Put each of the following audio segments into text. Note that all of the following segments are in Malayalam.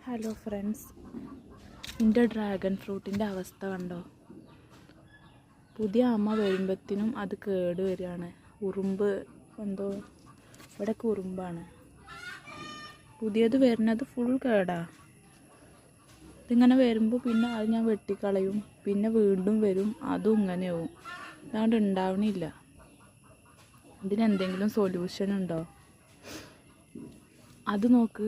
ഹലോ ഫ്രണ്ട്സ്, എൻ്റെ ഡ്രാഗൺ ഫ്രൂട്ടിൻ്റെ അവസ്ഥ കണ്ടോ? പുതിയ അമ്മ വരുമ്പത്തിനും അത് കേട് വരികയാണ്. ഉറുമ്പ് എന്തോ ഇവിടെയൊക്കെ ഉറുമ്പാണ്. പുതിയത് വരുന്നത് ഫുൾ കേടാ. ഇതിങ്ങനെ വരുമ്പോൾ പിന്നെ അത് ഞാൻ വെട്ടിക്കളയും, പിന്നെ വീണ്ടും വരും, അതും ഇങ്ങനെയാവും. അതുകൊണ്ട് ഉണ്ടാവണില്ല. ഇതിനെന്തെങ്കിലും സൊല്യൂഷൻ ഉണ്ടോ? അത് നോക്ക്,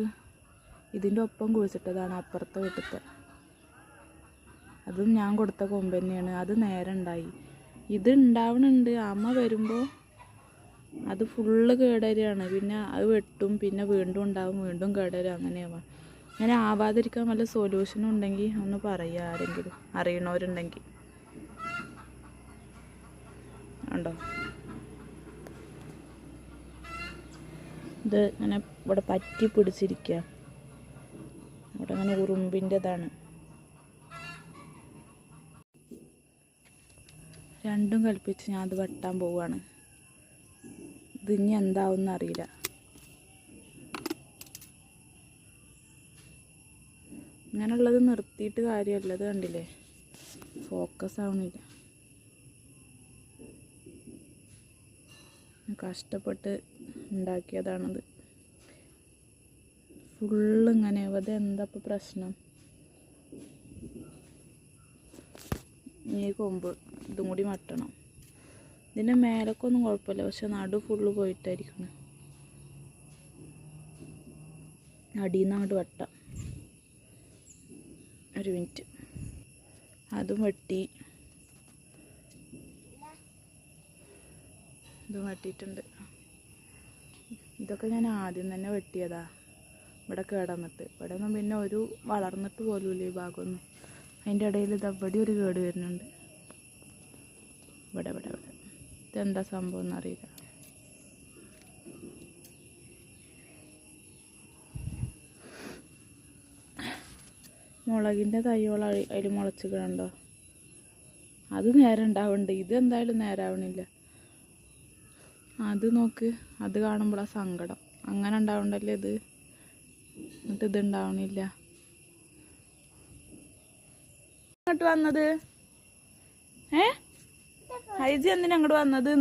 ഇതിൻ്റെ ഒപ്പം കുഴിച്ചിട്ടതാണ് അപ്പുറത്തെ വീട്ടിലത്തെ. അതും ഞാൻ കൊടുത്ത കൊമ്പ് തന്നെയാണ്. അത് നേരെ ഉണ്ടായി. ഇത് ഉണ്ടാവണുണ്ട്. അമ്മ വരുമ്പോൾ അത് ഫുള്ള് കേടരികയാണ്. പിന്നെ അത് വെട്ടും, പിന്നെ വീണ്ടും ഉണ്ടാവും, വീണ്ടും കേടരും, അങ്ങനെയാവാം. അങ്ങനെ ആവാതിരിക്കാൻ വല്ല സൊല്യൂഷനും ഉണ്ടെങ്കിൽ ഒന്ന് പറയുക, ആരെങ്കിലും അറിയണവരുണ്ടെങ്കിൽ. ഉണ്ടോ? ഇത് ഇങ്ങനെ ഇവിടെ പറ്റി പിടിച്ചിരിക്കുക. ഇവിടെ അങ്ങനെ ഉറുമ്പിൻ്റെതാണ്. രണ്ടും കൽപ്പിച്ച് ഞാൻ അത് വെട്ടാൻ പോവുകയാണ്. ഇത് ഇനി എന്താവും അറിയില്ല. ഇങ്ങനെയുള്ളത് നിർത്തിയിട്ട് കാര്യമല്ല. ഇത് കണ്ടില്ലേ, ഫോക്കസ് ആവണില്ല. കഷ്ടപ്പെട്ട് ഉണ്ടാക്കിയതാണത്. ഫുള്ള് ഇങ്ങനെ. അതെന്താ ഇപ്പോൾ പ്രശ്നം? ഈ കൊമ്പ് ഇതും കൂടി വെട്ടണം. ഇതിൻ്റെ മേലൊക്കൊന്നും കുഴപ്പമില്ല, പക്ഷെ നടു ഫുള്ള് പോയിട്ടായിരിക്കണം. അടിയിൽ നിന്ന് അങ്ങോട്ട് വെട്ടാം. ഒരു മിനിറ്റ്. അതും വെട്ടി. ഇതും വെട്ടിയിട്ടുണ്ട്. ഇതൊക്കെ ഞാൻ ആദ്യം തന്നെ വെട്ടിയതാ. ഇവിടെ കേടന്നിട്ട്. ഇവിടെ ഒന്നും പിന്നെ ഒരു വളർന്നിട്ട് പോലുമില്ല ഈ ഭാഗമൊന്നും. അതിൻ്റെ ഇടയിൽ ഇതവിടെ ഒരു കേട് വരുന്നുണ്ട്. ഇവിടെ ഇവിടെ ഇവിടെ ഇതെന്താ സംഭവം എന്നറിയില്ല. മുളകിൻ്റെ തൈയോളം അതിൽ മുളച്ചിക്കണുണ്ടോ? അത് നേരെ ഉണ്ടാവുന്നുണ്ട്. ഇതെന്തായാലും നേരാവണില്ല. അത് നോക്ക്, അത് കാണുമ്പോഴാണ് സങ്കടം. അങ്ങനെ ഉണ്ടാവണ്ടല്ലേ ഇത്, എന്നിട്ട് ഇത് ഉണ്ടാവണില്ല. അങ്ങോട്ട് വന്നത് ഹൈജി എന്തിനാ അങ്ങോട്ട് വന്നത്?